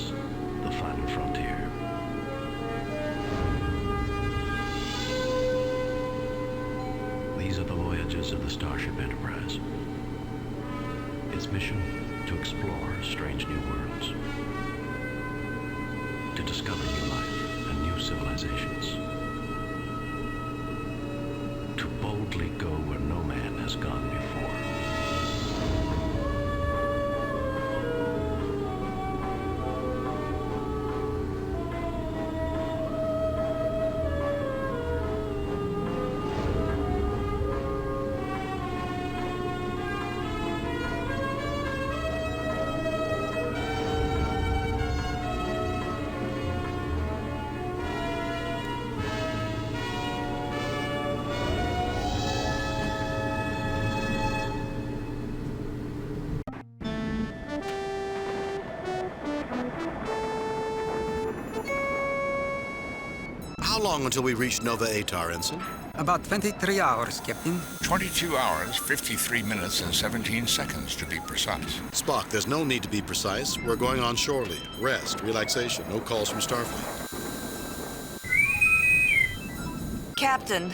this, the final frontier. These are the voyages of the Starship Enterprise. Its mission, to explore strange new worlds, to discover new life and new civilizations, to boldly go where no man has gone before. How long until we reach Nova Atar, Ensign? About 23 hours, Captain. 22 hours, 53 minutes, and 17 seconds to be precise. Spock, there's no need to be precise. We're going on shore leave. Rest, relaxation, no calls from Starfleet. Captain,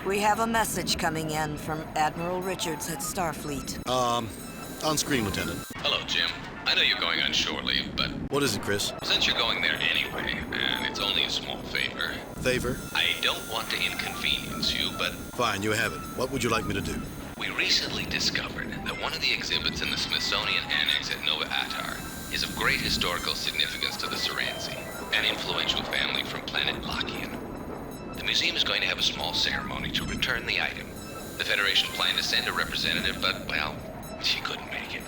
we have a message coming in from Admiral Richards at Starfleet. On screen, Lieutenant. Hello, Jim. I know you're going on shore leave, but What is it, Chris? since you're going there anyway, and it's only a small favor, Favor? I don't want to inconvenience you, but Fine, you have it. What would you like me to do? we recently discovered that one of the exhibits in the Smithsonian Annex at Nova Atar is of great historical significance to the Soransi, an influential family from planet Lakian. The museum is going to have a small ceremony to return the item. The Federation planned to send a representative, but, well, she couldn't make it.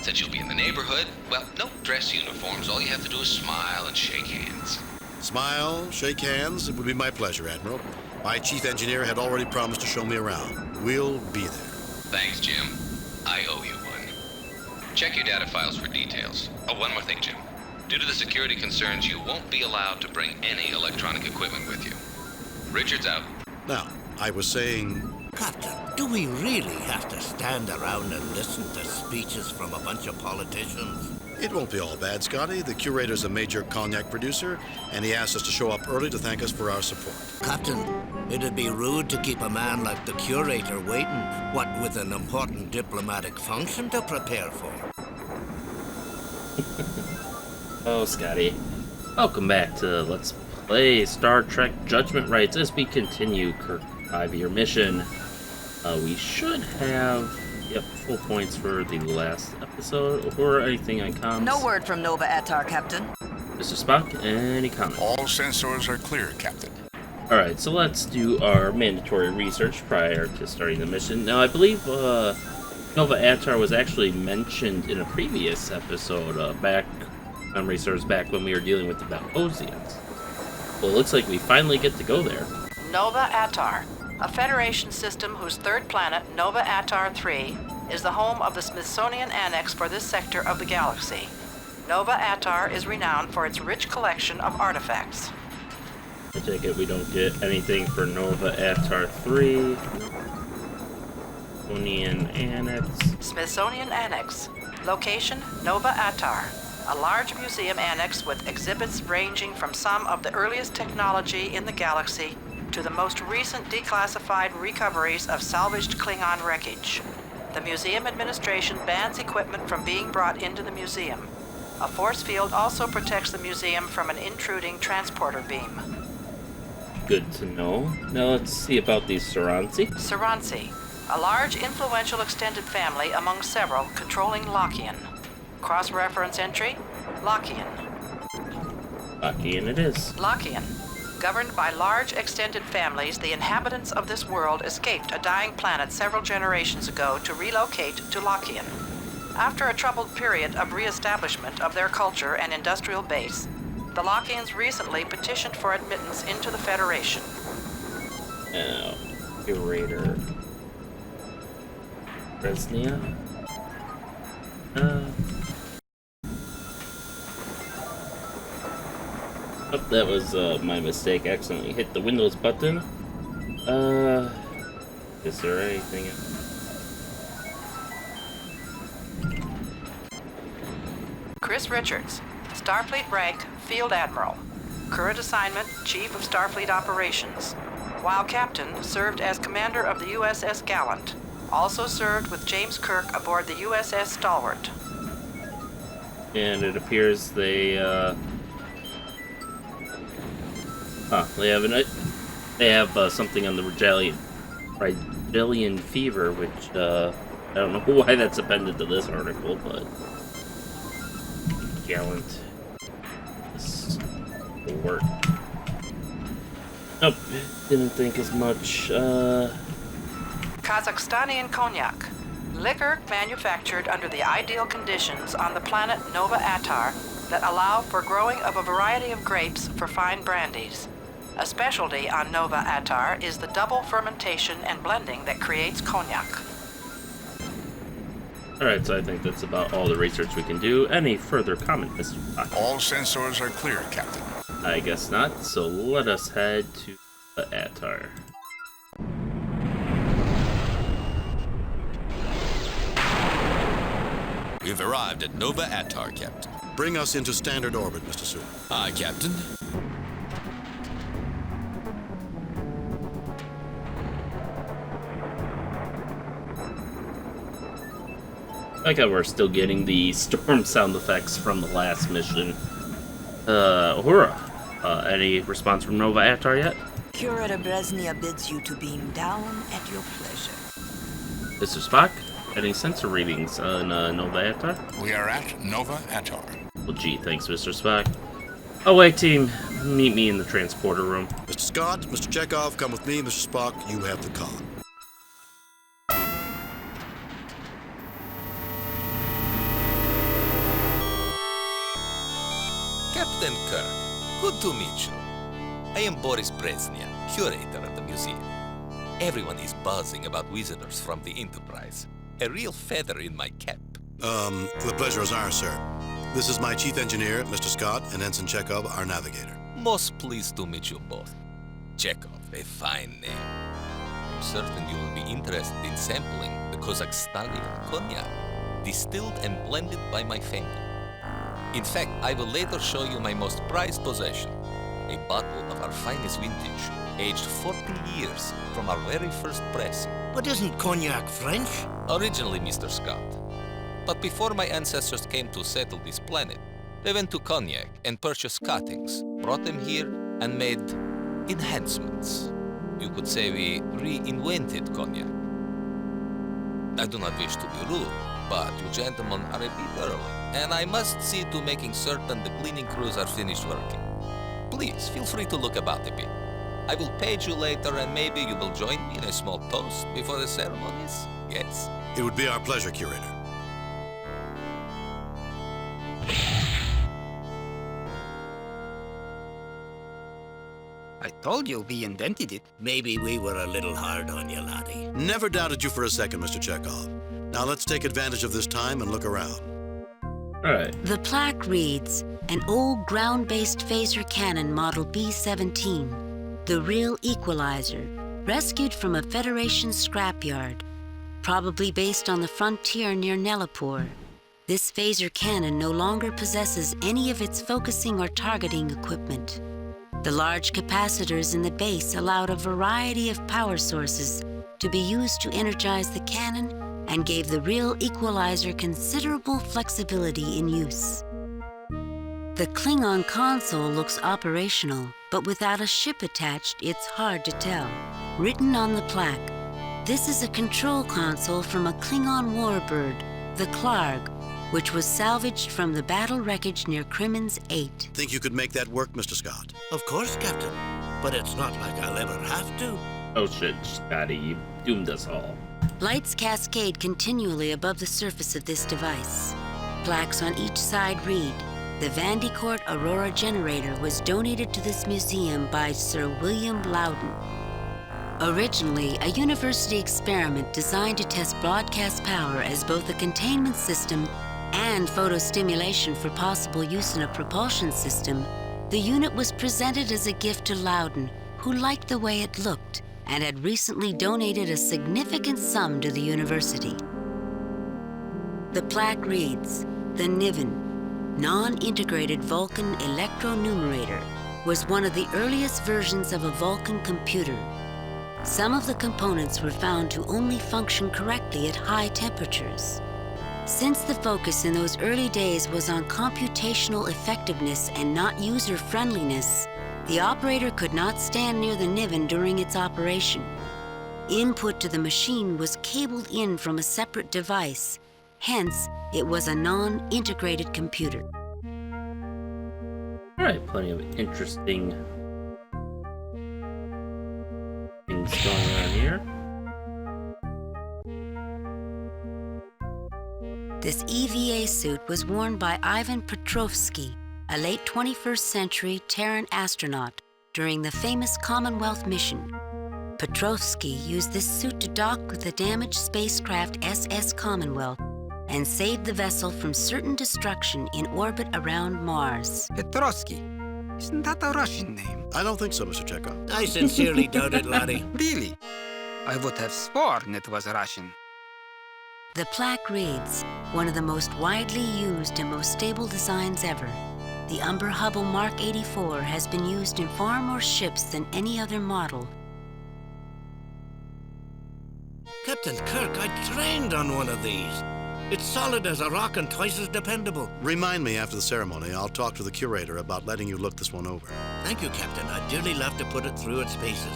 Since you'll be in the neighborhood, well, no dress uniforms. All you have to do is smile and shake hands. Smile, shake hands. It would be my pleasure, Admiral. My chief engineer had already promised to show me around. We'll be there. Thanks, Jim. I owe you one. Check your data files for details. Oh, one more thing, Jim. Due to the security concerns, you won't be allowed to bring any electronic equipment with you. Richards out. Now, I was saying... Captain, do we really have to stand around and listen to speeches from a bunch of politicians? It won't be all bad, Scotty. The curator's a major cognac producer, and he asked us to show up early to thank us for our support. Captain, it'd be rude to keep a man like the curator waiting, what with an important diplomatic function to prepare for. Oh, Scotty. Welcome back to Let's Play Star Trek Judgement Rites as we continue Kirk's 5-year mission. We should have, full points for the last episode, or anything on comms. No word from Nova Atar, Captain. Mr. Spock, any comments? All sensors are clear, Captain. Alright, so let's do our mandatory research prior to starting the mission. Now, I believe Nova Atar was actually mentioned in a previous episode, memory serves back when we were dealing with the Valposians. Well, it looks like we finally get to go there. Nova Atar, a Federation system whose third planet, Nova Atar 3, is the home of the Smithsonian Annex for this sector of the galaxy. Nova Atar is renowned for its rich collection of artifacts. I take it we don't get anything for Nova Atar 3. Smithsonian Annex. Smithsonian Annex. Location, Nova Atar. A large museum annex with exhibits ranging from some of the earliest technology in the galaxy to the most recent declassified recoveries of salvaged Klingon wreckage. The museum administration bans equipment from being brought into the museum. A force field also protects the museum from an intruding transporter beam. Good to know. Now let's see about these Soransi. Soransi, a large influential extended family among several controlling Lakian. Cross-reference entry, Lakian. Lakian it is. Lakian. Governed by large extended families, the inhabitants of this world escaped a dying planet several generations ago to relocate to Lakian. After a troubled period of re-establishment of their culture and industrial base, the Lakians recently petitioned for admittance into the Federation. Now, curator. Resnia? Oh, that was my mistake. Accidentally hit the Windows button. Is there anything else? Chris Richards, Starfleet rank, Field Admiral. Current assignment, Chief of Starfleet Operations. While Captain, served as Commander of the USS Gallant. Also served with James Kirk aboard the USS Stalwart. And it appears they have something on the Rebellion fever, which I don't know why that's appended to this article, but Gallant. This will work. Nope, didn't think as much. Kazakhstani cognac. Liquor manufactured under the ideal conditions on the planet Nova Atar that allow for growing of a variety of grapes for fine brandies. A specialty on Nova Atar is the double fermentation and blending that creates cognac. Alright, so I think that's about all the research we can do. Any further comment, Mr. Spock? All sensors are clear, Captain. I guess not, so let us head to the Atar. We've arrived at Nova Atar, Captain. Bring us into standard orbit, Mr. Sewell. Aye, Captain. I like how we're still getting the storm sound effects from the last mission. Uhura. Any response from Nova Atar yet? Curator Brezhnev bids you to beam down at your pleasure. Mr. Spock, any sensor readings on Nova Atar? We are at Nova Atar. Well, gee, thanks, Mr. Spock. Oh, wait, team. Meet me in the transporter room. Mr. Scott, Mr. Chekhov, come with me. Mr. Spock, you have the con. Captain Kirk, good to meet you. I am Boris Brezhnev, curator of the museum. Everyone is buzzing about visitors from the Enterprise. A real feather in my cap. The pleasure is ours, sir. This is my chief engineer, Mr. Scott, and Ensign Chekhov, our navigator. Most pleased to meet you both. Chekhov, a fine name. I'm certain you will be interested in sampling the Kazakhstani cognac, distilled and blended by my family. In fact, I will later show you my most prized possession, a bottle of our finest vintage, aged 14 years from our very first press. But isn't cognac French? Originally, Mr. Scott. But before my ancestors came to settle this planet, they went to Cognac and purchased cuttings, brought them here, and made enhancements. You could say we reinvented Cognac. I do not wish to be rude, but you gentlemen are a bit early, and I must see to making certain the cleaning crews are finished working. Please, feel free to look about a bit. I will page you later, and maybe you will join me in a small toast before the ceremonies? Yes? It would be our pleasure, curator. I told you we invented it. Maybe we were a little hard on you, laddie. Never doubted you for a second, Mr. Chekhov. Now let's take advantage of this time and look around. Alright. The plaque reads, an old ground-based phaser cannon model B-17, the real equalizer, rescued from a Federation scrapyard, probably based on the frontier near Nelapur. This phaser cannon no longer possesses any of its focusing or targeting equipment. The large capacitors in the base allowed a variety of power sources to be used to energize the cannon and gave the real equalizer considerable flexibility in use. The Klingon console looks operational, but without a ship attached, it's hard to tell. Written on the plaque, this is a control console from a Klingon warbird, the Klarg, which was salvaged from the battle wreckage near Crimmins 8. Think you could make that work, Mr. Scott? Of course, Captain. But it's not like I'll ever have to. Oh shit, Scotty, you doomed us all. Lights cascade continually above the surface of this device. Plaques on each side read, the Vandecourt Aurora generator was donated to this museum by Sir William Loudon. Originally, a university experiment designed to test broadcast power as both a containment system and photostimulation for possible use in a propulsion system, the unit was presented as a gift to Loudon, who liked the way it looked and had recently donated a significant sum to the university. The plaque reads, the Niven, non-integrated Vulcan electronumerator was one of the earliest versions of a Vulcan computer. Some of the components were found to only function correctly at high temperatures. Since the focus in those early days was on computational effectiveness and not user-friendliness, the operator could not stand near the Niven during its operation. Input to the machine was cabled in from a separate device. Hence, it was a non-integrated computer. All right, plenty of interesting things going on here. This EVA suit was worn by Ivan Petrovsky, a late 21st century Terran astronaut, during the famous Commonwealth mission. Petrovsky used this suit to dock with the damaged spacecraft SS Commonwealth and save the vessel from certain destruction in orbit around Mars. Petrovsky. Isn't that a Russian name? I don't think so, Mr. Chekhov. I sincerely doubt it, laddie. Really? I would have sworn it was Russian. The plaque reads, one of the most widely used and most stable designs ever. The Umber Hubble Mark 84 has been used in far more ships than any other model. Captain Kirk, I trained on one of these. It's solid as a rock and twice as dependable. Remind me after the ceremony. I'll talk to the curator about letting you look this one over. Thank you, Captain. I'd dearly love to put it through its paces.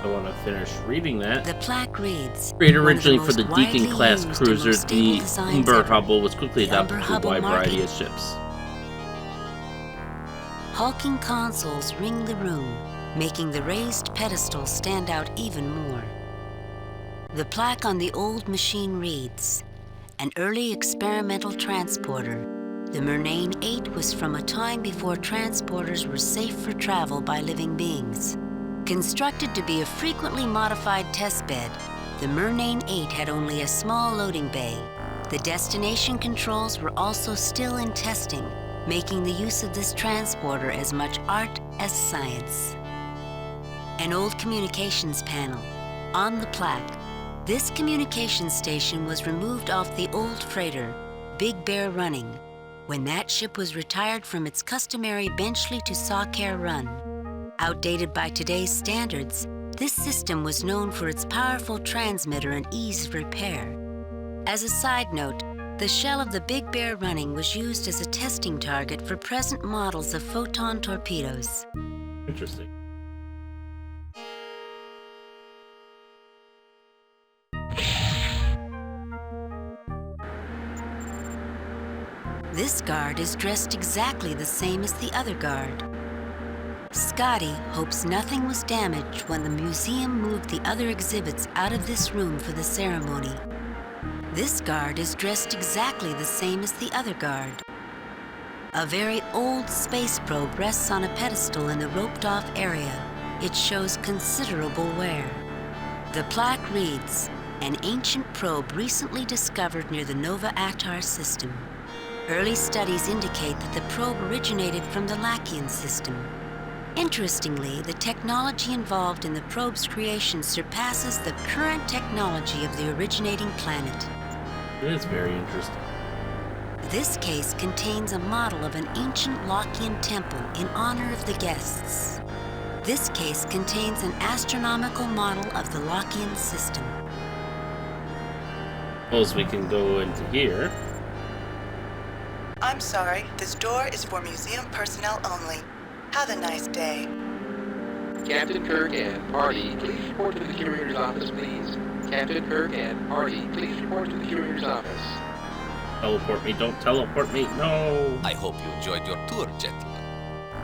I want to finish reading that. The plaque reads, Created originally for the one of the most Deacon-class widely used cruiser, and most stable the designs Umber ever. Hubble was quickly The adopted Umber to a Hubble wide Mark variety 84. of ships. Hulking consoles ring the room, making the raised pedestal stand out even more. The plaque on the old machine reads, an early experimental transporter. The Murnane 8 was from a time before transporters were safe for travel by living beings. Constructed to be a frequently modified testbed, the Murnane 8 had only a small loading bay. The destination controls were also still in testing, making the use of this transporter as much art as science. An old communications panel. On the plaque, this communications station was removed off the old freighter, Big Bear Running, when that ship was retired from its customary Benchley to Sawcare run. Outdated by today's standards, this system was known for its powerful transmitter and ease of repair. As a side note, the shell of the Big Bear Running was used as a testing target for present models of photon torpedoes. Interesting. This guard is dressed exactly the same as the other guard. Scotty hopes nothing was damaged when the museum moved the other exhibits out of this room for the ceremony. This guard is dressed exactly the same as the other guard. A very old space probe rests on a pedestal in the roped-off area. It shows considerable wear. The plaque reads, an ancient probe recently discovered near the Nova Atar system. Early studies indicate that the probe originated from the Lachian system. Interestingly, the technology involved in the probe's creation surpasses the current technology of the originating planet. It is very interesting. This case contains a model of an ancient Lachian temple in honor of the guests. This case contains an astronomical model of the Lachian system. Suppose we can go into here. I'm sorry, this door is for museum personnel only. Have a nice day. Captain Kirk and party, please report to the curator's office, please. Captain Kirk and party, please report to the curator's office. Teleport me, don't teleport me, no! I hope you enjoyed your tour, gentlemen.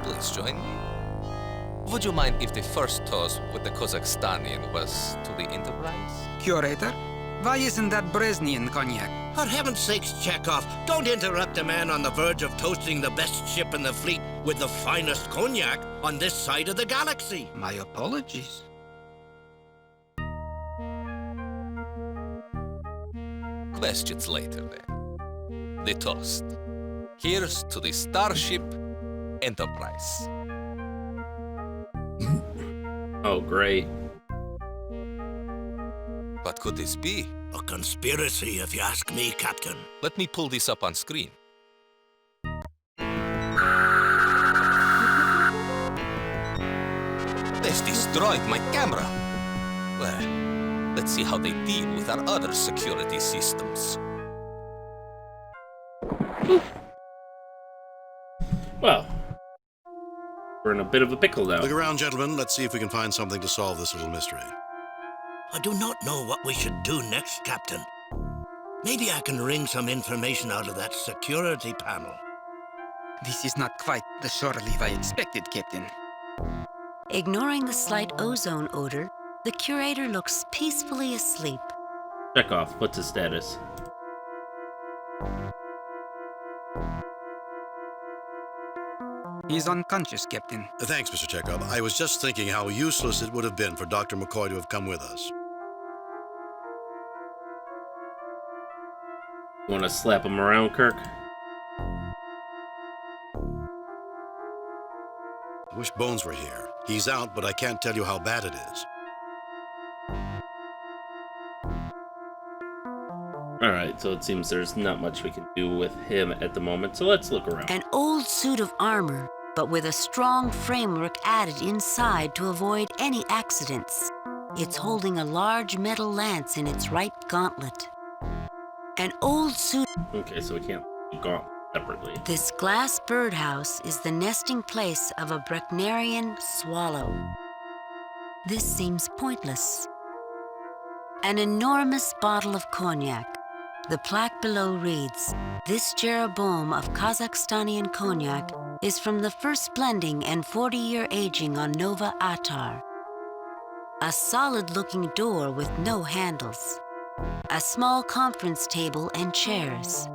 Please join me. Would you mind if the first toast with the Kazakhstanian was to the Enterprise? Curator, why isn't that Brezhnev cognac? For heaven's sakes, Chekhov, don't interrupt a man on the verge of toasting the best ship in the fleet with the finest cognac on this side of the galaxy. My apologies. Questions later, then. The toast. Here's to the Starship Enterprise. Oh, great. What could this be? A conspiracy, if you ask me, Captain. Let me pull this up on screen. guys destroyed my camera. Well, let's see how they deal with our other security systems. Well, we're in a bit of a pickle now. Look around, gentlemen. Let's see if we can find something to solve this little mystery. I do not know what we should do next, Captain. Maybe I can wring some information out of that security panel. This is not quite the shore leave I expected, Captain. Ignoring the slight ozone odor, the curator looks peacefully asleep. Chekhov, what's his status? He's unconscious, Captain. Thanks, Mr. Chekhov. I was just thinking how useless it would have been for Dr. McCoy to have come with us. You want to slap him around, Kirk? I wish Bones were here. He's out, but I can't tell you how bad it is. Alright, so it seems there's not much we can do with him at the moment, so let's look around. An old suit of armor, but with a strong framework added inside to avoid any accidents. It's holding a large metal lance in its right gauntlet. An old suit... Okay, so we can't go separately. This glass birdhouse is the nesting place of a Brecnerian swallow. This seems pointless. An enormous bottle of cognac. The plaque below reads, "This Jeroboam of Kazakhstanian cognac is from the first blending and 40-year aging on Nova Atar." A solid-looking door with no handles. A small conference table and chairs.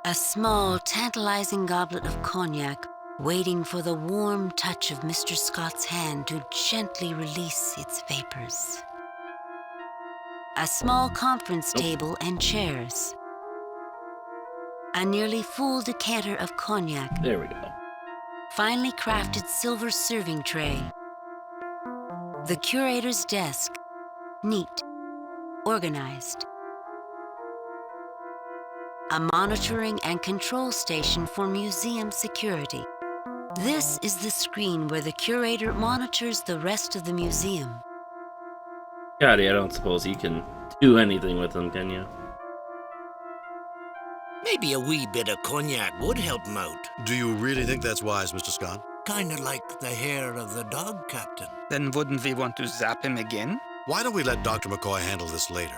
A small, tantalizing goblet of cognac waiting for the warm touch of Mr. Scott's hand to gently release its vapors. A small conference table and chairs. A nearly full decanter of cognac. There we go. Finely crafted silver serving tray. The curator's desk. Neat. Organized. A monitoring and control station for museum security. This is the screen where the curator monitors the rest of the museum. Scotty, I don't suppose you can do anything with them, can you? Maybe a wee bit of cognac would help him out. Do you really think that's wise, Mr. Scott? Kinda like the hair of the dog, Captain. Then wouldn't we want to zap him again? Why don't we let Dr. McCoy handle this later?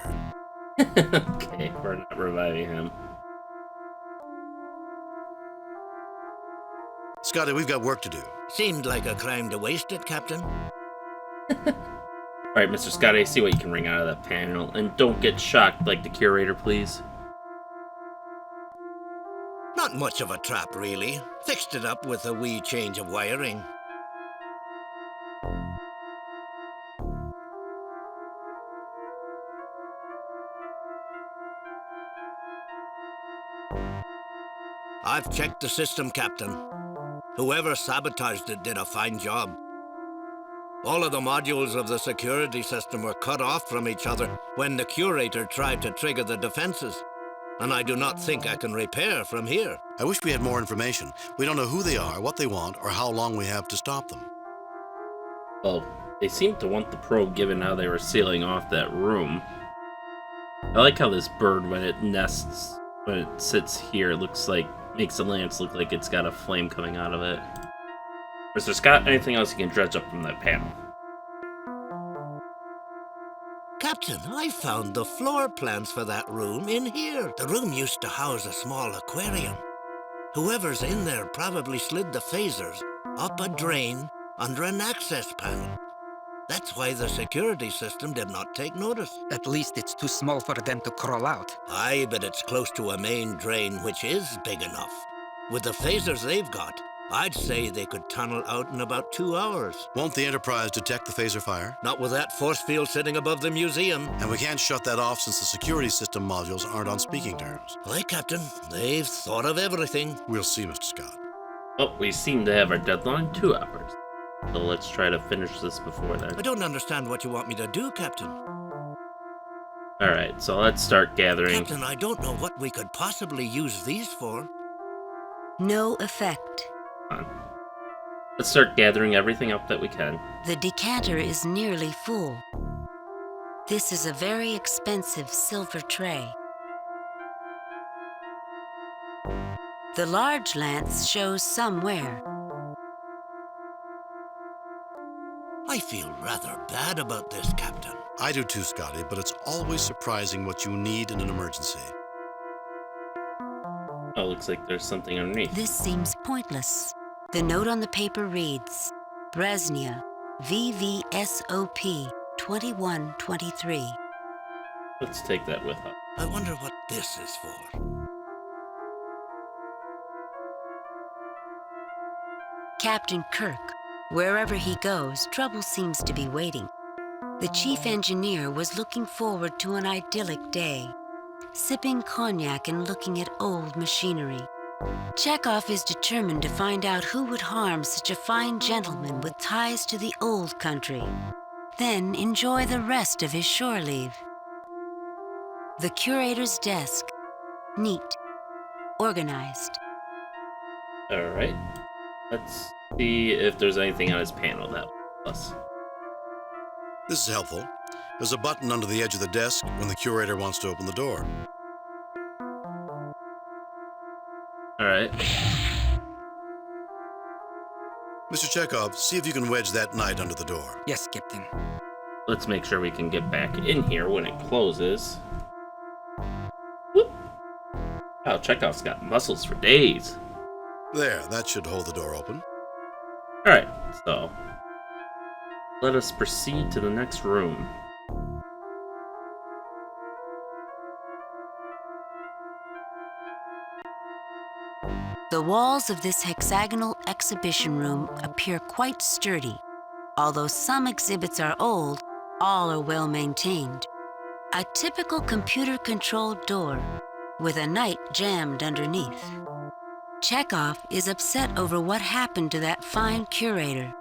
Okay, we're not reviving him. Scotty, we've got work to do. Seemed like a crime to waste it, Captain. Alright, Mr. Scotty, see what you can wring out of that panel. And don't get shocked like the curator, please. Not much of a trap, really. Fixed it up with a wee change of wiring. I've checked the system, Captain. Whoever sabotaged it did a fine job. All of the modules of the security system were cut off from each other when the curator tried to trigger the defenses. And I do not think I can repair from here. I wish we had more information. We don't know who they are, what they want, or how long we have to stop them. Well, they seem to want the probe given how they were sealing off that room. I like how this bird, when it nests, when it sits here, makes the lance look like it's got a flame coming out of it. Mr. Scott, anything else you can dredge up from that panel? Captain, I found the floor plans for that room in here. The room used to house a small aquarium. Whoever's in there probably slid the phasers up a drain under an access panel. That's why the security system did not take notice. At least it's too small for them to crawl out. Aye, but it's close to a main drain, which is big enough. With the phasers they've got, I'd say they could tunnel out in about 2 hours. Won't the Enterprise detect the phaser fire? Not with that force field sitting above the museum. And we can't shut that off since the security system modules aren't on speaking terms. Aye, Captain. They've thought of everything. We'll see, Mr. Scott. Oh, we seem to have our deadline 2 hours. So let's try to finish this before then. I don't understand what you want me to do, Captain. Alright, so let's start gathering. Captain, I don't know what we could possibly use these for. No effect. Let's start gathering everything up that we can. The decanter is nearly full. This is a very expensive silver tray. The large lance shows some wear. I feel rather bad about this, Captain. I do too, Scotty, but it's always surprising what you need in an emergency. Oh, looks like there's something underneath. This seems pointless. The note on the paper reads, Bresnia, VVSOP 2123. Let's take that with us. I wonder what this is for. Captain Kirk. Wherever he goes, trouble seems to be waiting. The chief engineer was looking forward to an idyllic day, sipping cognac and looking at old machinery. Chekhov is determined to find out who would harm such a fine gentleman with ties to the old country, then enjoy the rest of his shore leave. The curator's desk, neat, organized. All right. Let's see if there's anything on his panel that will help us. This is helpful. There's a button under the edge of the desk when the curator wants to open the door. All right. Mr. Chekhov, see if you can wedge that knight under the door. Yes, Captain. Let's make sure we can get back in here when it closes. Whoop. Wow, Chekhov's got muscles for days. There, that should hold the door open. All right, so let us proceed to the next room. The walls of this hexagonal exhibition room appear quite sturdy. Although some exhibits are old, all are well maintained. A typical computer-controlled door with a knight jammed underneath. Chekhov is upset over what happened to that fine curator.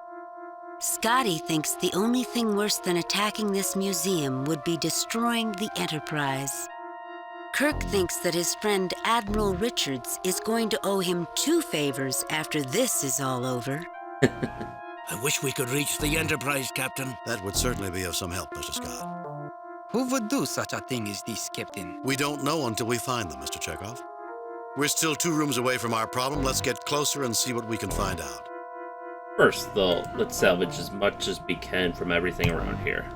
Scotty thinks the only thing worse than attacking this museum would be destroying the Enterprise. Kirk thinks that his friend Admiral Richards is going to owe him 2 favors after this is all over. I wish we could reach the Enterprise, Captain. That would certainly be of some help, Mr. Scott. Who would do such a thing as this, Captain? We don't know until we find them, Mr. Chekhov. We're still 2 rooms away from our problem. Let's get closer and see what we can find out. First, though, let's salvage as much as we can from everything around here.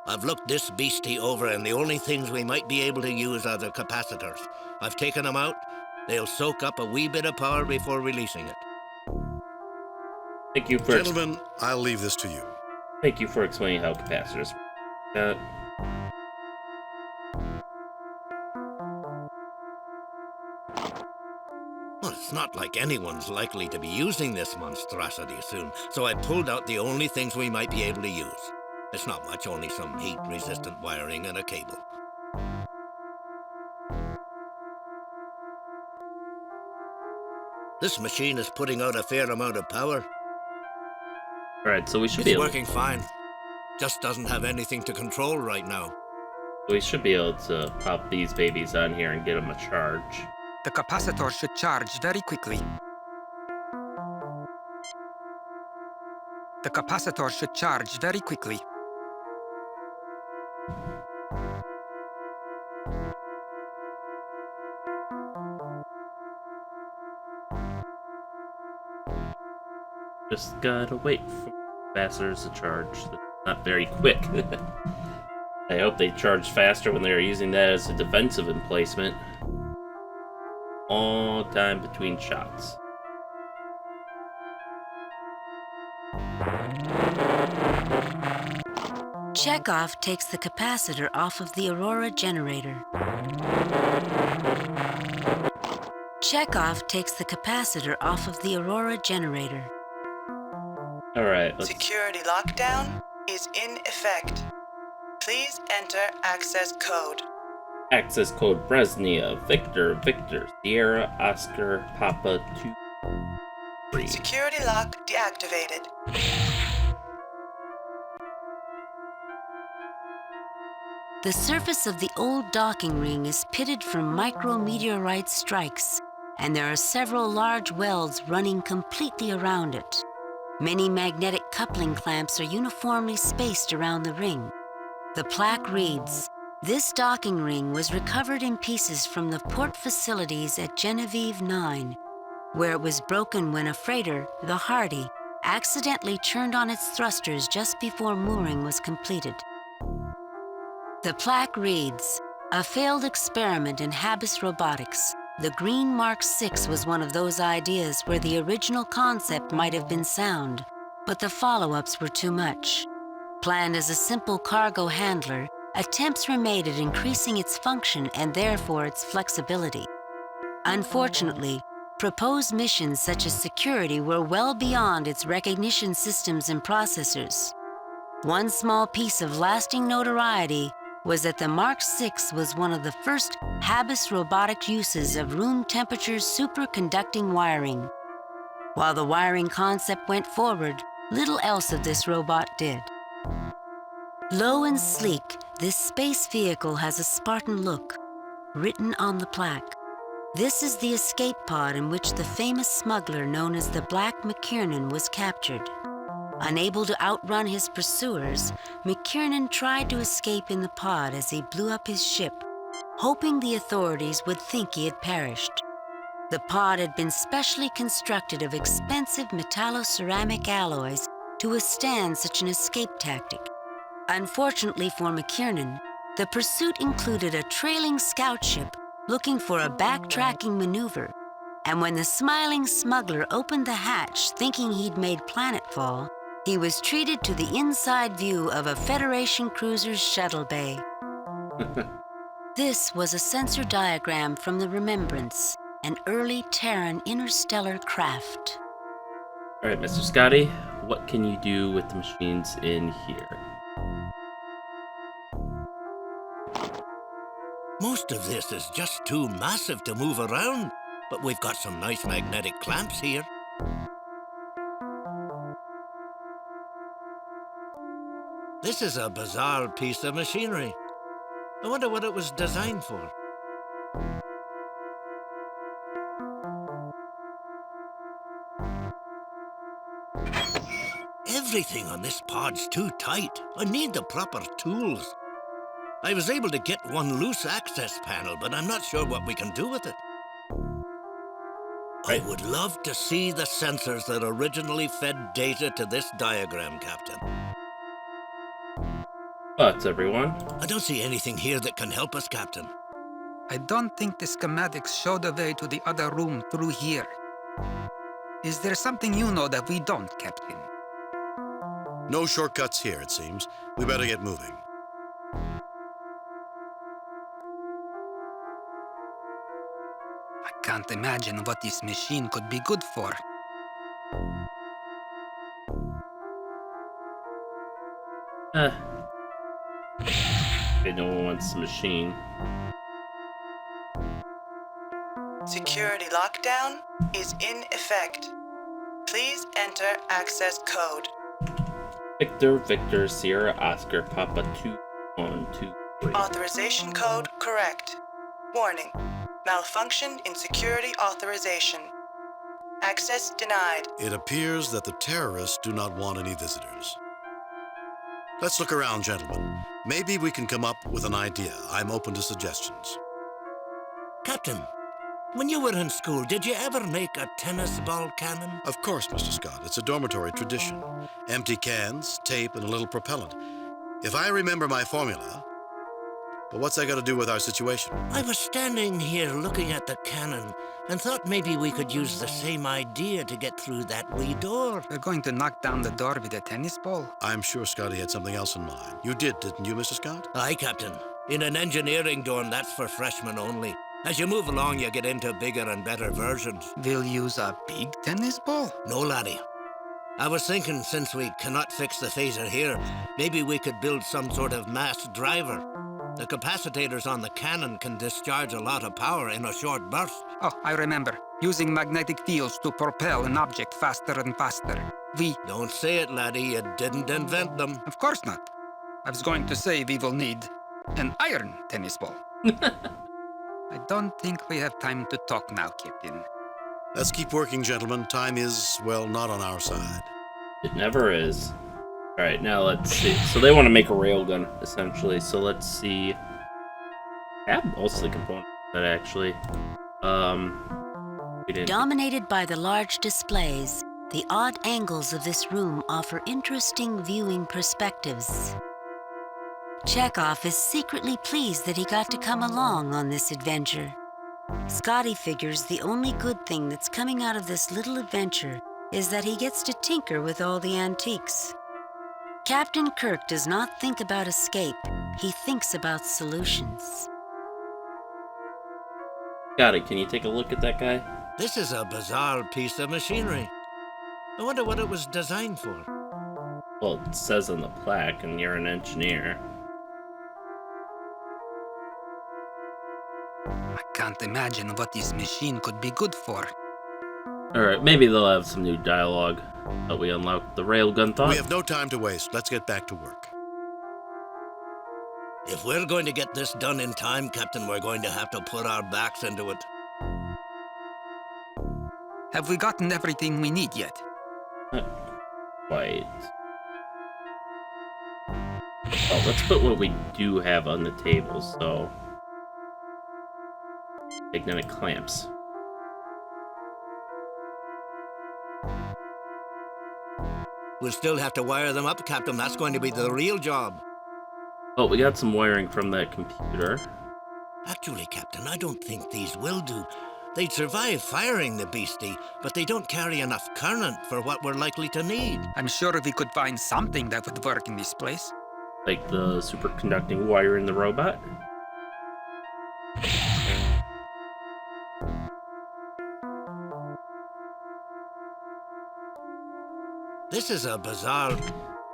I've looked this beastie over, and the only things we might be able to use are the capacitors. I've taken them out. They'll soak up a wee bit of power before releasing it. Thank you for... Gentlemen, I'll leave this to you. Thank you for explaining how capacitors work. Well, it's not like anyone's likely to be using this monstrosity soon, so I pulled out the only things we might be able to use. It's not much, only some heat-resistant wiring and a cable. This machine is putting out a fair amount of power. Alright, so we should be It's able... working fine. Just doesn't have anything to control right now. We should be able to pop these babies on here and get them a charge. The capacitor should charge very quickly. The capacitor should charge very quickly. Just gotta wait for capacitors to charge. Not very quick. I hope they charge faster when they're using that as a defensive emplacement. All time between shots. Chekhov takes the capacitor off of the Aurora generator. Chekhov takes the capacitor off of the Aurora generator. Alright, let's... Security lockdown is in effect. Please enter access code. Access code Bresnia, Victor, Victor, Sierra, Oscar, Papa, 2, 3. Security lock deactivated. The surface of the old docking ring is pitted from micrometeorite strikes and there are several large welds running completely around it. Many magnetic coupling clamps are uniformly spaced around the ring. The plaque reads, "This docking ring was recovered in pieces from the port facilities at Genevieve 9, where it was broken when a freighter, the Hardy, accidentally turned on its thrusters just before mooring was completed." The plaque reads, "A failed experiment in Habis robotics. The Green Mark 6 was one of those ideas where the original concept might have been sound, but the follow-ups were too much. Planned as a simple cargo handler, attempts were made at increasing its function and therefore its flexibility. Unfortunately, proposed missions such as security were well beyond its recognition systems and processors. One small piece of lasting notoriety was that the Mark 6 was one of the first Habis robotic uses of room temperature superconducting wiring. While the wiring concept went forward, little else of this robot did. Low and sleek, this space vehicle has a Spartan look, written on the plaque. This is the escape pod in which the famous smuggler known as the Black McKiernan was captured. Unable to outrun his pursuers, McKiernan tried to escape in the pod as he blew up his ship, hoping the authorities would think he had perished. The pod had been specially constructed of expensive metalloceramic alloys to withstand such an escape tactic. Unfortunately for McKiernan, the pursuit included a trailing scout ship looking for a backtracking maneuver, and when the smiling smuggler opened the hatch thinking he'd made planetfall, he was treated to the inside view of a Federation cruiser's shuttle bay. This was a sensor diagram from the Remembrance, an early Terran interstellar craft. All right, Mr. Scotty, what can you do with the machines in here? Most of this is just too massive to move around, but we've got some nice magnetic clamps here. This is a bizarre piece of machinery. I wonder what it was designed for. Everything on this pod's too tight. I need the proper tools. I was able to get one loose access panel, but I'm not sure what we can do with it. I would love to see the sensors that originally fed data to this diagram, Captain. But everyone, I don't see anything here that can help us, Captain. I don't think the schematics show the way to the other room through here. Is there something you know that we don't, Captain? No shortcuts here, it seems. We better get moving. I can't imagine what this machine could be good for. Okay, no one wants the machine. Security lockdown is in effect. Please enter access code. Victor, Victor, Sierra, Oscar, Papa 2123. Authorization code correct. Warning. Malfunction in security authorization. Access denied. It appears that the terrorists do not want any visitors. Let's look around, gentlemen. Maybe we can come up with an idea. I'm open to suggestions. Captain, when you were in school, did you ever make a tennis ball cannon? Of course, Mr. Scott. It's a dormitory tradition. Empty cans, tape, and a little propellant. If I remember my formula... But what's that got to do with our situation? I was standing here looking at the cannon and thought maybe we could use the same idea to get through that wee door. We're going to knock down the door with a tennis ball? I'm sure Scotty had something else in mind. You did, didn't you, Mr. Scott? Aye, Captain. In an engineering dorm, that's for freshmen only. As you move along, you get into bigger and better versions. We'll use a big tennis ball? No, laddie. I was thinking, since we cannot fix the phaser here, maybe we could build some sort of mass driver. The capacitors on the cannon can discharge a lot of power in a short burst. Oh, I remember. Using magnetic fields to propel an object faster and faster. Don't say it, laddie. You didn't invent them. Of course not. I was going to say we will need an iron tennis ball. I don't think we have time to talk now, Captain. Let's keep working, gentlemen. Time is, well, not on our side. It never is. Alright, now let's see. So they want to make a railgun, essentially. So let's see. I have most of the components that actually. We didn't. Dominated by the large displays, the odd angles of this room offer interesting viewing perspectives. Chekhov is secretly pleased that he got to come along on this adventure. Scotty figures the only good thing that's coming out of this little adventure is that he gets to tinker with all the antiques. Captain Kirk does not think about escape, he thinks about solutions. Scotty, can you take a look at that guy? This is a bizarre piece of machinery. I wonder what it was designed for. Well, it says on the plaque, and you're an engineer. I can't imagine what this machine could be good for. Alright, maybe they'll have some new dialogue that we unlock the railgun thought. We have no time to waste. Let's get back to work. If we're going to get this done in time, Captain, we're going to have to put our backs into it. Have we gotten everything we need yet? Not quite. Oh, let's put what we do have on the table, so... magnetic clamps. We'll still have to wire them up, Captain. That's going to be the real job. Oh, we got some wiring from that computer. Actually, Captain, I don't think these will do. They'd survive firing the beastie, but they don't carry enough current for what we're likely to need. I'm sure we could find something that would work in this place. Like the superconducting wire in the robot? This is a bizarre...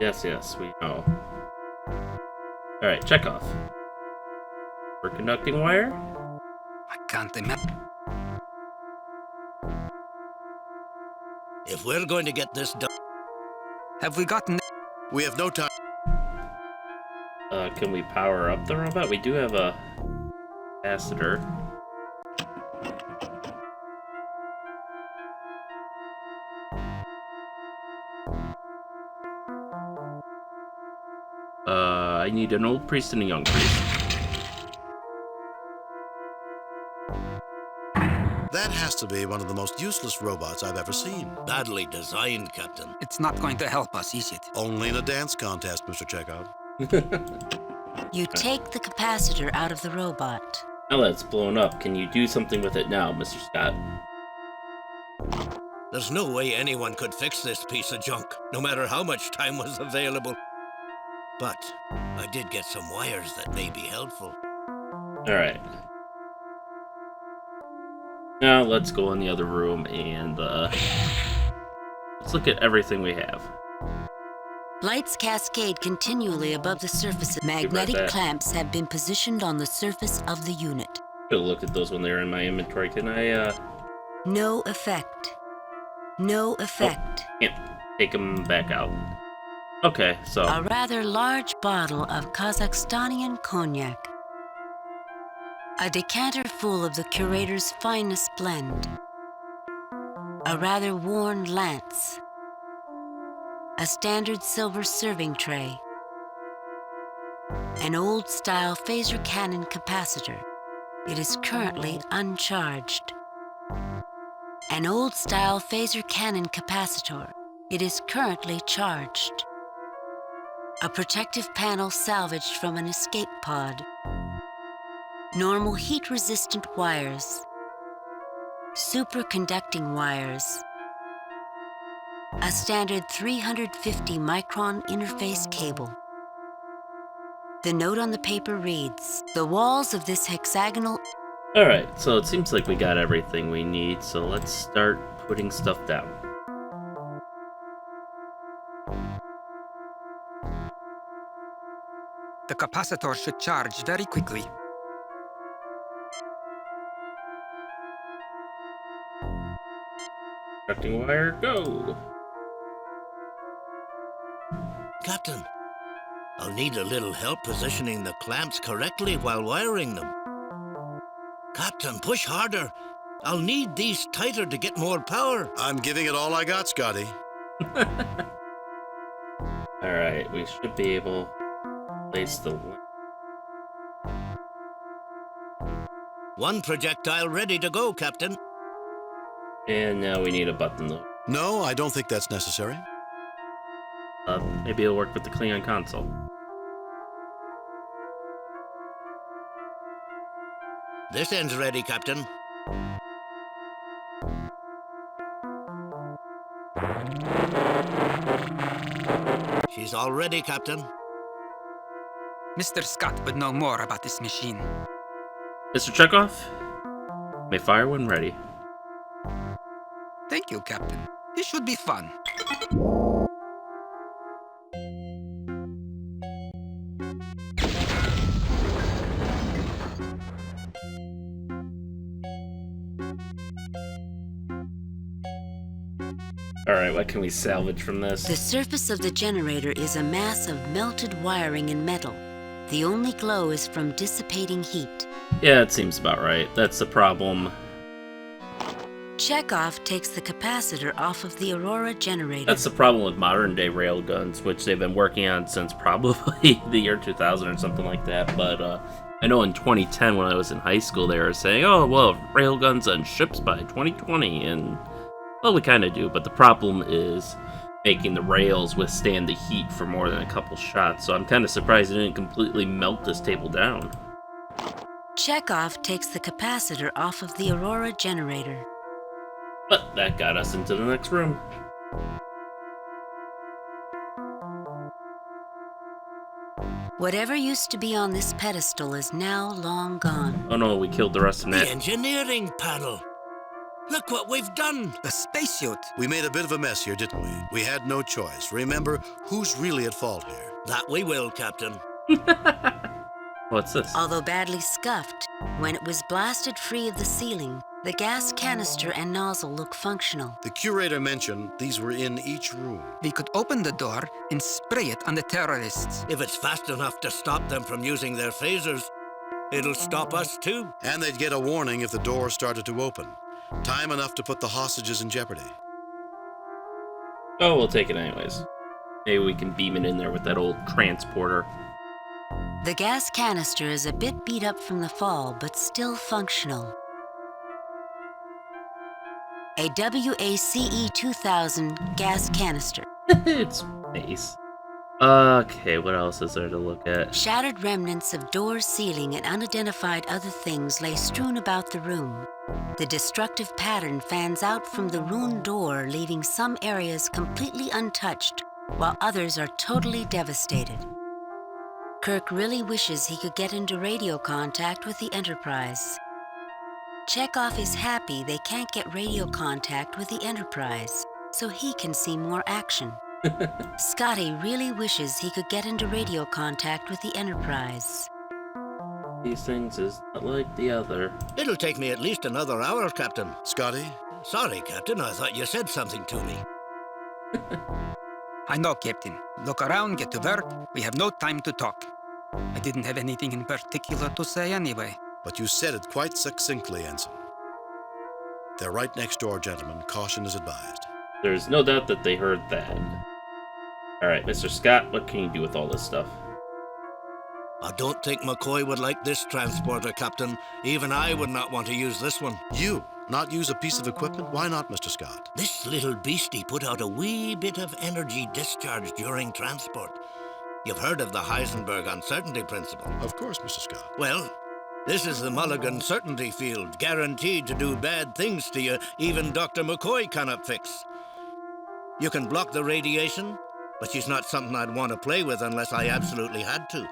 Yes, we know. Alright, check off. Superconducting wire? I can't imagine. If we're going to get this done... Have we gotten... We have no time. Can we power up the robot? We do have a capacitor. I need an old priest and a young priest. That has to be one of the most useless robots I've ever seen. Badly designed, Captain. It's not going to help us, is it? Only in a dance contest, Mr. Chekhov. You take the capacitor out of the robot. Now that it's blown up, can you do something with it now, Mr. Scott? There's no way anyone could fix this piece of junk, no matter how much time was available. But I did get some wires that may be helpful. Alright. Now let's go in the other room and let's look at everything we have. Lights cascade continually above the surface. Magnetic clamps have been positioned on the surface of the unit. Could have looked at those when they were in my inventory. Can I, No effect. No effect. Oh, can't take them back out. Okay, so... A rather large bottle of Kazakhstanian cognac. A decanter full of the curator's finest blend. A rather worn lance. A standard silver serving tray. An old-style phaser cannon capacitor. It is currently uncharged. An old-style phaser cannon capacitor. It is currently charged. A protective panel salvaged from an escape pod. Normal heat-resistant wires. Superconducting wires. A standard 350 micron interface cable. The note on the paper reads, "The walls of this hexagonal..." Alright, so it seems like we got everything we need, so let's start putting stuff down. The capacitor should charge very quickly. Conducting wire, go! Captain, I'll need a little help positioning the clamps correctly while wiring them. Captain. Captain, push harder. I'll need these tighter to get more power. I'm giving it all I got, Scotty. Alright, we should be able to place the... One projectile ready to go, Captain. And now we need a button though. No, I don't think that's necessary. Maybe it'll work with the Klingon console. This end's ready, Captain. She's all ready, Captain. Mr. Scott would know more about this machine. Mr. Chekhov, may fire when ready. Thank you, Captain. This should be fun. Alright, what can we salvage from this? The surface of the generator is a mass of melted wiring and metal. The only glow is from dissipating heat. Yeah, it seems about right. That's the problem. Chekhov takes the capacitor off of the Aurora generator. That's the problem with modern-day railguns, which they've been working on since probably the year 2000 or something like that. But I know in 2010, when I was in high school, they were saying, oh, well, railguns on ships by 2020, and... well, we kind of do, but the problem is making the rails withstand the heat for more than a couple shots, so I'm kind of surprised it didn't completely melt this table down. Chekhov takes the capacitor off of the Aurora generator. But that got us into the next room. Whatever used to be on this pedestal is now long gone. Oh no, we killed the rest of The that. engineering panel. Look what we've done. The spacesuit. We made a bit of a mess here, didn't we? We had no choice. Remember, who's really at fault here? That we will, Captain. What's this? Although badly scuffed, when it was blasted free of the ceiling, the gas canister and nozzle look functional. The curator mentioned these were in each room. We could open the door and spray it on the terrorists. If it's fast enough to stop them from using their phasers, it'll stop us too. And they'd get a warning if the door started to open. Time enough to put the hostages in jeopardy. Oh, we'll take it anyways. Maybe we can beam it in there with that old transporter. The gas canister is a bit beat up from the fall, but still functional. A WACE 2000 gas canister. It's nice. Okay, what else is there to look at? Shattered remnants of doors, ceiling, and unidentified other things lay strewn about the room. The destructive pattern fans out from the ruined door, leaving some areas completely untouched, while others are totally devastated. Kirk really wishes he could get into radio contact with the Enterprise. Chekhov is happy they can't get radio contact with the Enterprise, so he can see more action. Scotty really wishes he could get into radio contact with the Enterprise. These things is not like the other. It'll take me at least another hour, Captain. Scotty? Sorry, Captain. I thought you said something to me. I know, Captain. Look around, get to work. We have no time to talk. I didn't have anything in particular to say anyway. But you said it quite succinctly, Ensign. They're right next door, gentlemen. Caution is advised. There's no doubt that they heard that. Alright, Mr. Scott, what can you do with all this stuff? I don't think McCoy would like this transporter, Captain. Even I would not want to use this one. You? Not use a piece of equipment? Why not, Mr. Scott? This little beastie put out a wee bit of energy discharge during transport. You've heard of the Heisenberg uncertainty principle. Of course, Mr. Scott. Well, this is the Mulligan certainty field, guaranteed to do bad things to you even Dr. McCoy cannot fix. You can block the radiation, but she's not something I'd want to play with unless I absolutely had to.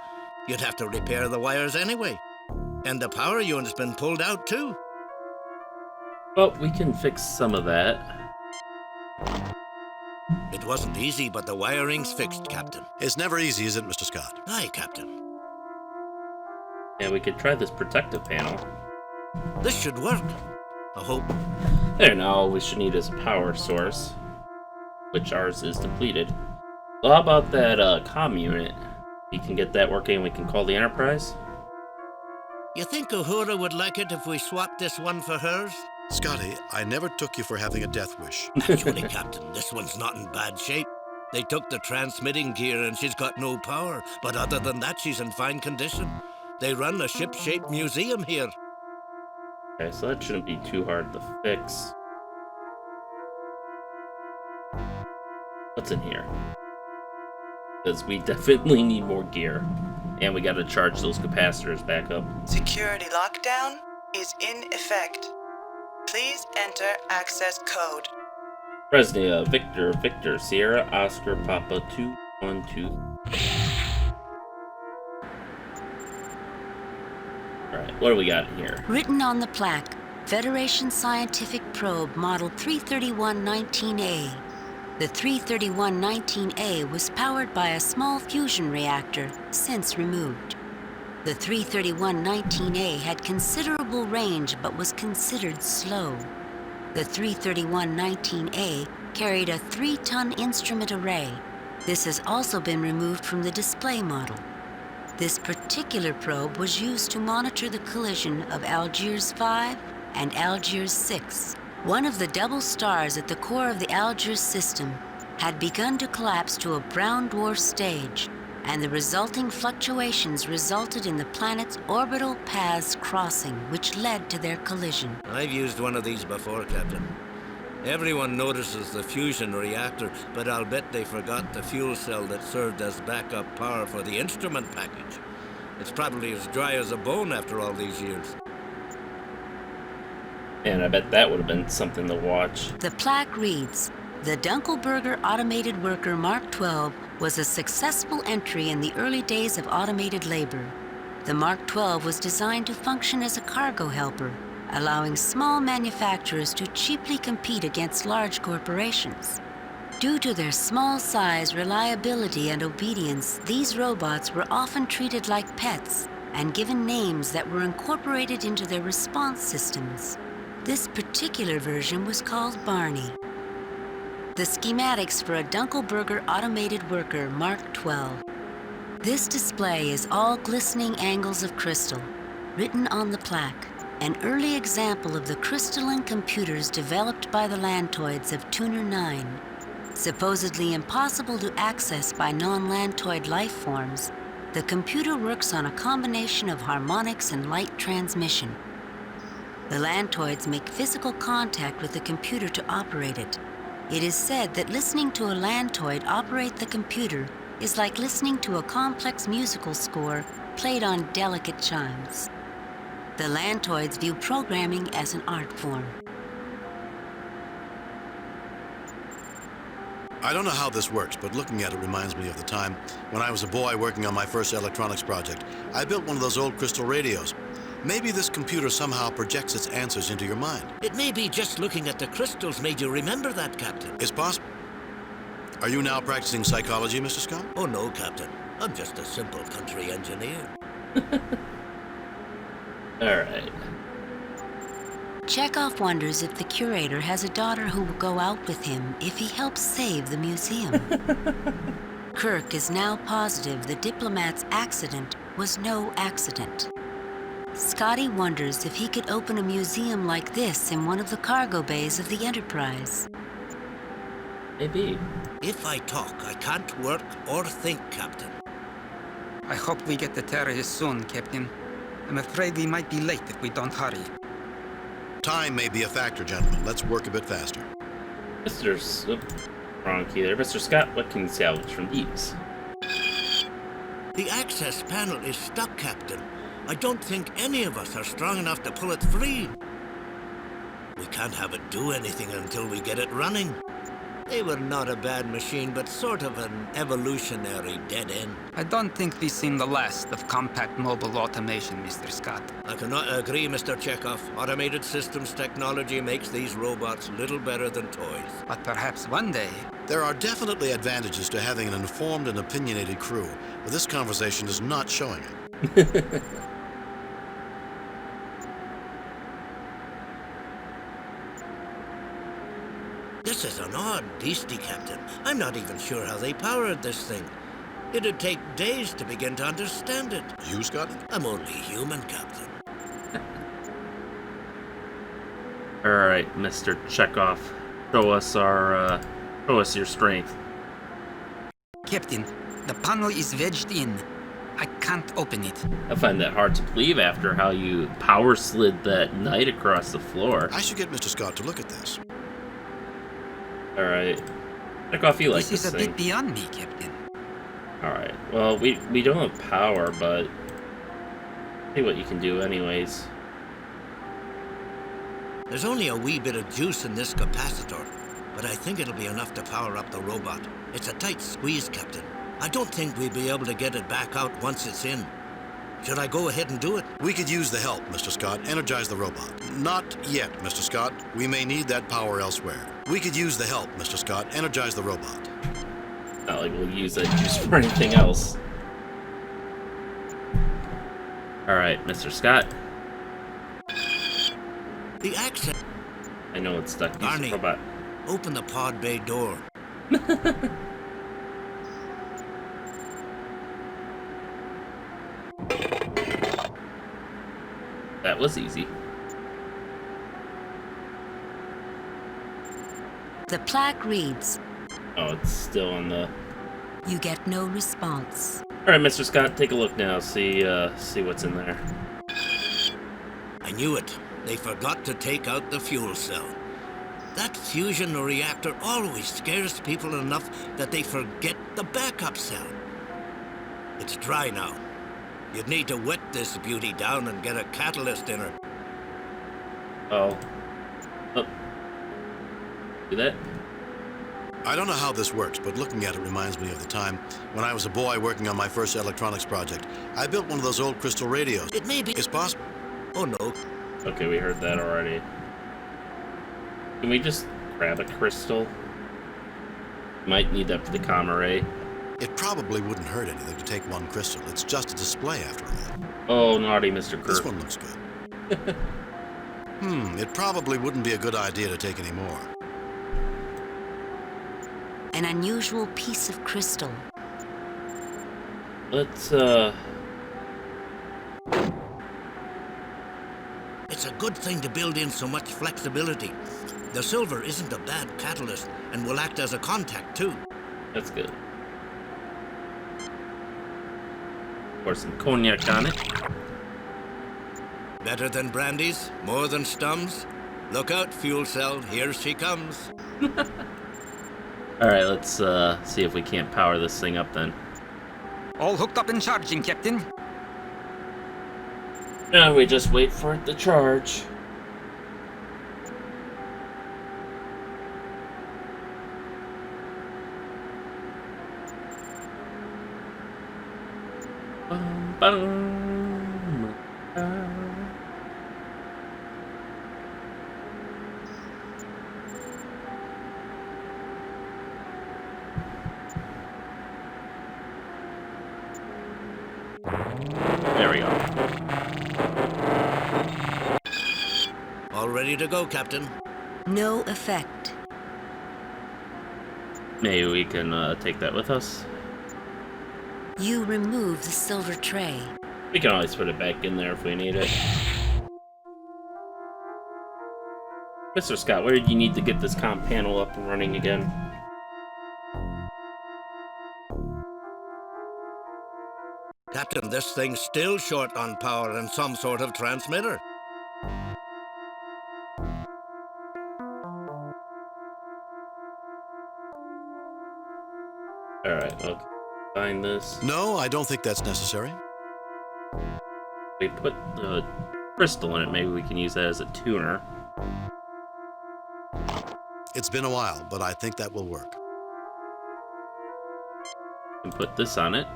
You'd have to repair the wires anyway. And the power unit's been pulled out too. Well, we can fix some of that. It wasn't easy, but the wiring's fixed, Captain. It's never easy, is it, Mr. Scott? Aye, Captain. Yeah, we could try this protective panel. This should work. I hope. There, now all we should need is a power source, which ours is depleted. Well, how about that comm unit? We can get that working and we can call the Enterprise? You think Uhura would like it if we swapped this one for hers? Scotty, I never took you for having a death wish. Actually, Captain, this one's not in bad shape. They took the transmitting gear and she's got no power. But other than that, she's in fine condition. They run a ship-shaped museum here. Okay, so that shouldn't be too hard to fix. What's in here? Because we definitely need more gear. And we gotta charge those capacitors back up. Security lockdown is in effect. Please enter access code. Fresnia, Victor, Sierra, Oscar, Papa, 212. Alright, what do we got here? Written on the plaque, Federation Scientific Probe Model 331-19A. The 331-19A was powered by a small fusion reactor, since removed. The 331-19A had considerable range but was considered slow. The 331-19A carried a 3-ton instrument array. This has also been removed from the display model. This particular probe was used to monitor the collision of Algiers 5 and Algiers 6. One of the double stars at the core of the Algiers system had begun to collapse to a brown dwarf stage, and the resulting fluctuations resulted in the planet's orbital paths crossing, which led to their collision. I've used one of these before, Captain. Everyone notices the fusion reactor, but I'll bet they forgot the fuel cell that served as backup power for the instrument package. It's probably as dry as a bone after all these years. And I bet that would have been something to watch. The plaque reads, "The Dunkelberger Automated Worker Mark 12 was a successful entry in the early days of automated labor. The Mark 12 was designed to function as a cargo helper, allowing small manufacturers to cheaply compete against large corporations. Due to their small size, reliability, and obedience, these robots were often treated like pets and given names that were incorporated into their response systems. This particular version was called Barney." The schematics for a Dunkelberger Automated Worker Mark 12. This display is all glistening angles of crystal, written on the plaque, an early example of the crystalline computers developed by the Lantoids of Tuner 9. Supposedly impossible to access by non-Lantoid life forms, the computer works on a combination of harmonics and light transmission. The Lantoids make physical contact with the computer to operate it. It is said that listening to a Lantoid operate the computer is like listening to a complex musical score played on delicate chimes. The Lantoids view programming as an art form. I don't know how this works, but looking at it reminds me of the time when I was a boy working on my first electronics project. I built one of those old crystal radios. Maybe this computer somehow projects its answers into your mind. It may be just looking at the crystals made you remember that, Captain. It's possible. Are you now practicing psychology, Mr. Scott? Oh, no, Captain. I'm just a simple country engineer. Alright. Chekhov wonders if the curator has a daughter who will go out with him if he helps save the museum. Kirk is now positive the diplomat's accident was no accident. Scotty wonders if he could open a museum like this in one of the cargo bays of the Enterprise. Maybe. If I talk, I can't work or think, Captain. I hope we get the terrorists soon, Captain. I'm afraid we might be late if we don't hurry. Time may be a factor, gentlemen. Let's work a bit faster. Wrong key there. Mr. Scott, what can you salvage from these? The access panel is stuck, Captain. I don't think any of us are strong enough to pull it free. We can't have it do anything until we get it running. They were not a bad machine, but sort of an evolutionary dead end. I don't think we've seen the last of compact mobile automation, Mr. Scott. I cannot agree, Mr. Chekhov. Automated systems technology makes these robots little better than toys. But perhaps one day... There are definitely advantages to having an informed and opinionated crew, but this conversation is not showing it. This is an odd beastie, Captain. I'm not even sure how they powered this thing. It'd take days to begin to understand it. You, Scotty? I'm only human, Captain. Alright, Mr. Chekhov. Show us your strength. Captain, the panel is wedged in. I can't open it. I find that hard to believe after how you power slid that knight across the floor. I should get Mr. Scott to look at this. Alright. Chekhov, you like This this is a thing. bit beyond me, Captain. Alright. Well, we don't have power, but see what you can do anyways. There's only a wee bit of juice in this capacitor, but I think it'll be enough to power up the robot. It's a tight squeeze, Captain. I don't think we'll be able to get it back out once it's in. Should I go ahead and do it? We could use the help, Mr. Scott. Energize the robot. Not yet, Mr. Scott. We may need that power elsewhere. We could use the help, Mr. Scott. Energize the robot. Not like we'll use that juice for anything else. Alright, Mr. Scott. The access. I know it's stuck. Use Barney, the robot. open the pod bay door. That was easy. The plaque reads, Oh, it's still on the... "You get no response." Alright, Mr. Scott, take a look now. See what's in there. I knew it. They forgot to take out the fuel cell. That fusion reactor always scares people enough that they forget the backup cell. It's dry now. You'd need to wet this beauty down and get a catalyst in her. Oh. Do that? I don't know how this works, but looking at it reminds me of the time when I was a boy working on my first electronics project. I built one of those old crystal radios. It may be... It's possible. Oh, no. Okay, we heard that already. Can we just grab a crystal? Might need that for the comm array. It probably wouldn't hurt anything to take one crystal. It's just a display, after all. Oh, naughty Mr. Kirk. This one looks good. It probably wouldn't be a good idea to take any more. An unusual piece of crystal. Let's, It's a good thing to build in so much flexibility. The silver isn't a bad catalyst and will act as a contact, too. That's good. Pour some cognac on it. Better than brandies, more than stums. Look out, fuel cell, here she comes. Alright, let's see if we can't power this thing up then. All hooked up and charging, Captain. Now we just wait for it to charge. Bum, bum, There we go. All ready to go, Captain. No effect. Maybe we can take that with us. You remove the silver tray. We can always put it back in there if we need it. Mr. Scott, where do you need to get this comm panel up and running again? Captain, this thing's still short on power and some sort of transmitter. Alright, I'll find this. No, I don't think that's necessary. We put the crystal in it, maybe we can use that as a tuner. It's been a while, but I think that will work. And put this on it.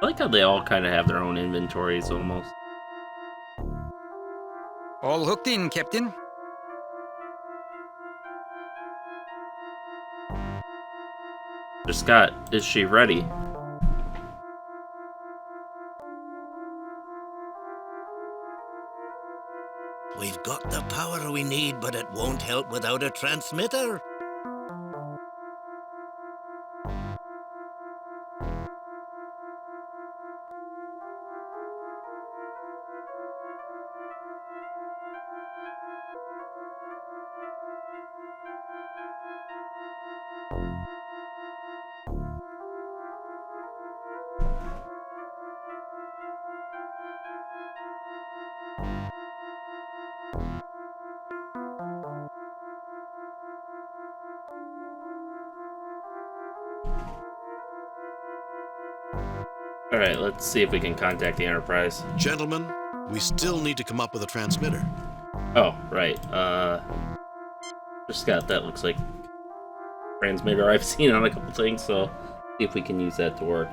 I like how they all kind of have their own inventories almost. All hooked in, Captain. Mr. Scott, is she ready? We've got the power we need, but it won't help without a transmitter. Alright, let's see if we can contact the Enterprise. Gentlemen, we still need to come up with a transmitter. Oh, right. Just got that looks like transmitter I've seen on a couple things, so see if we can use that to work.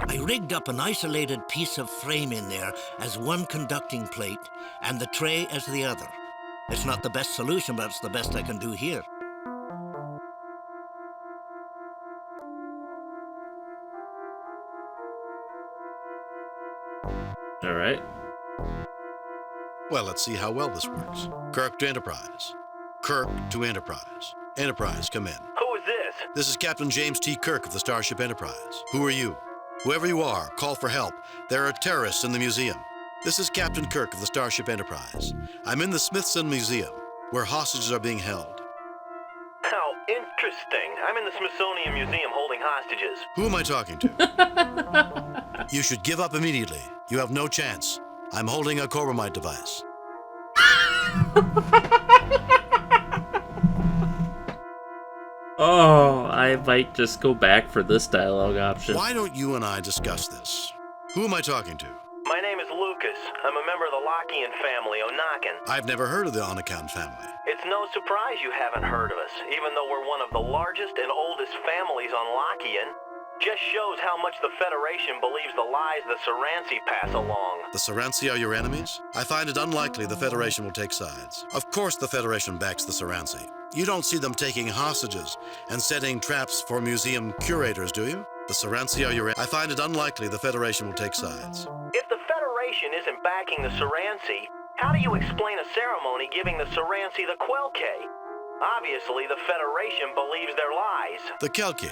I rigged up an isolated piece of frame in there as one conducting plate and the tray as the other. It's not the best solution, but it's the best I can do here. Alright. Well, let's see how well this works. Kirk to Enterprise. Kirk to Enterprise. Enterprise, come in. Who is this? This is Captain James T. Kirk of the Starship Enterprise. Who are you? Whoever you are, call for help. There are terrorists in the museum. This is Captain Kirk of the Starship Enterprise. I'm in the Smithsonian Museum, where hostages are being held. How interesting. I'm in the Smithsonian Museum holding hostages. Who am I talking to? You should give up immediately. You have no chance. I'm holding a Corbomite device. Oh, I might just go back for this dialogue option. Why don't you and I discuss this? Who am I talking to? My name is Lucas. I'm a member of the Lockean family, Onakan. I've never heard of the Onakan family. It's no surprise you haven't heard of us, even though we're one of the largest and oldest families on Lockean. Just shows how much the Federation believes the lies the Saransi pass along. The Saransi are your enemies? I find it unlikely the Federation will take sides. Of course the Federation backs the Saransi. You don't see them taking hostages and setting traps for museum curators, do you? The Saransi are your enemies. I find it unlikely the Federation will take sides. If the Federation isn't backing the Saransi, how do you explain a ceremony giving the Saransi the Quelke? Obviously, the Federation believes their lies. The Kelke.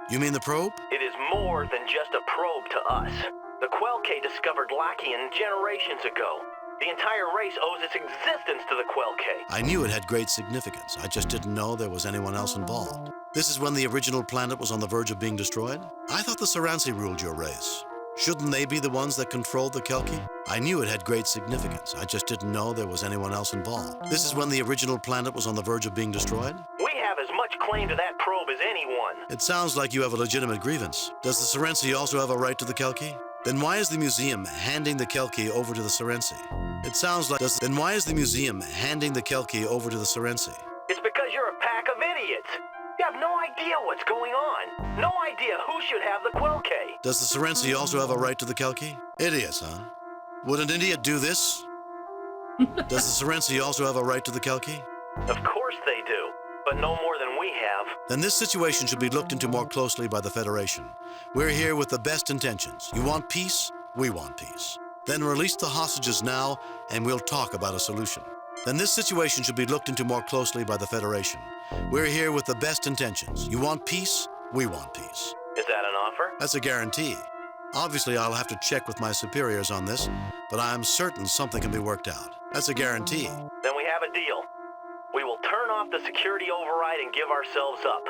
You mean the probe? It is more than just a probe to us. The Quelke discovered Lockean generations ago. The entire race owes its existence to the Quelke. I knew it had great significance. I just didn't know there was anyone else involved. This is when the original planet was on the verge of being destroyed? I thought the Saransi ruled your race. Shouldn't they be the ones that controlled the Kelke? I knew it had great significance. I just didn't know there was anyone else involved. This is when the original planet was on the verge of being destroyed? We have as much claim to that probe as anyone. It sounds like you have a legitimate grievance. Does the Saransi also have a right to the Kelke? Then why is the museum handing the Kelke over to the Saransi? It sounds like... Then why is the museum handing the Kelke over to the Saransi? It's because you're a pack of idiots. You have no idea what's going on. No idea who should have the Quelke. Does the Saransi also have a right to the Kelke? Idiots, huh? Would an idiot do this? Does the Saransi also have a right to the Kelke? Of course they do, but no more than we have. Then this situation should be looked into more closely by the Federation. We're here with the best intentions. You want peace? We want peace. Then release the hostages now, and we'll talk about a solution. Then this situation should be looked into more closely by the Federation. We're here with the best intentions. You want peace? We want peace. Is that an offer? That's a guarantee. Obviously, I'll have to check with my superiors on this, but I'm certain something can be worked out. That's a guarantee. Then we have a deal. We will turn off the security override and give ourselves up.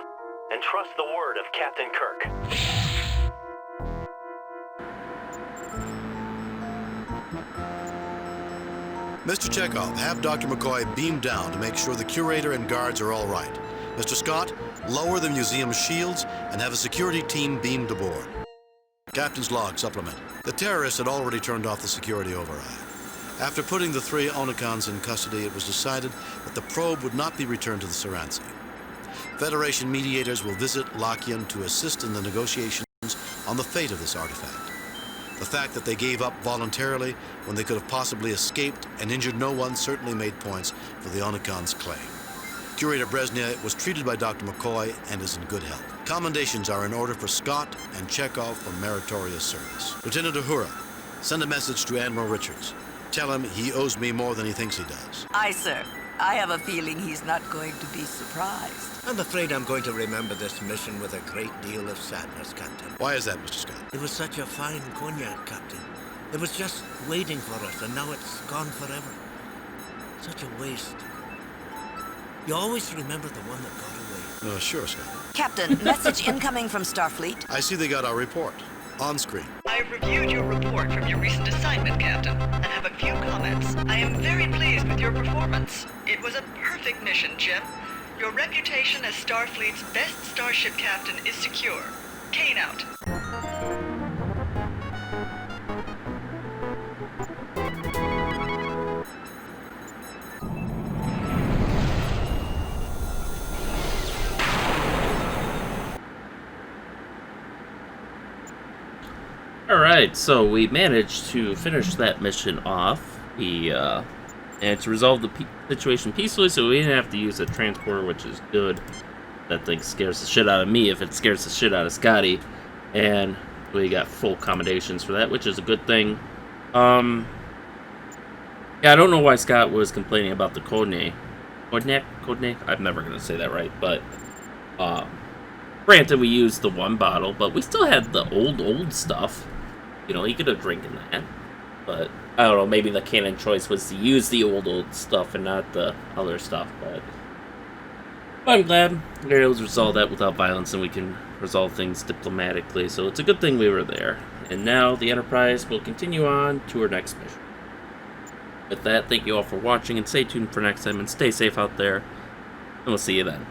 And trust the word of Captain Kirk. Mr. Chekhov, have Dr. McCoy beam down to make sure the curator and guards are all right. Mr. Scott, lower the museum's shields and have a security team beamed aboard. Captain's log supplement. The terrorists had already turned off the security override. After putting the 3 Onakans in custody, it was decided that the probe would not be returned to the Saransi. Federation mediators will visit Lockean to assist in the negotiations on the fate of this artifact. The fact that they gave up voluntarily when they could have possibly escaped and injured no one certainly made points for the Onakan's claim. Curator Brezhnev was treated by Dr. McCoy and is in good health. Commendations are in order for Scott and Chekhov for meritorious service. Lieutenant Uhura, send a message to Admiral Richards. Tell him he owes me more than he thinks he does. Aye, sir. I have a feeling he's not going to be surprised. I'm afraid I'm going to remember this mission with a great deal of sadness, Captain. Why is that, Mr. Scott? It was such a fine cognac, Captain. It was just waiting for us, and now it's gone forever. Such a waste. You always remember the one that got away. Sure, Scott. Captain, message incoming from Starfleet. I see they got our report. On screen. I've reviewed your report from your recent assignment, Captain, and have a few comments. I am very pleased with your performance. It was a perfect mission, Jim. Your reputation as Starfleet's best starship captain is secure. Kane out. Alright, so we managed to finish that mission off. And to resolve the situation peacefully, so we didn't have to use a transporter, which is good. That thing scares the shit out of me if it scares the shit out of Scotty. And we got full accommodations for that, which is a good thing. Yeah, I don't know why Scott was complaining about the Codename. Codename? I'm never going to say that right, but... granted, we used the one bottle, but we still had the old stuff. You know, he could have drinking that. But, I don't know, maybe the canon choice was to use the old stuff and not the other stuff, but I'm glad we were able to resolve that without violence, and we can resolve things diplomatically, so it's a good thing we were there. And now, the Enterprise will continue on to our next mission. With that, thank you all for watching, and stay tuned for next time, and stay safe out there, and we'll see you then.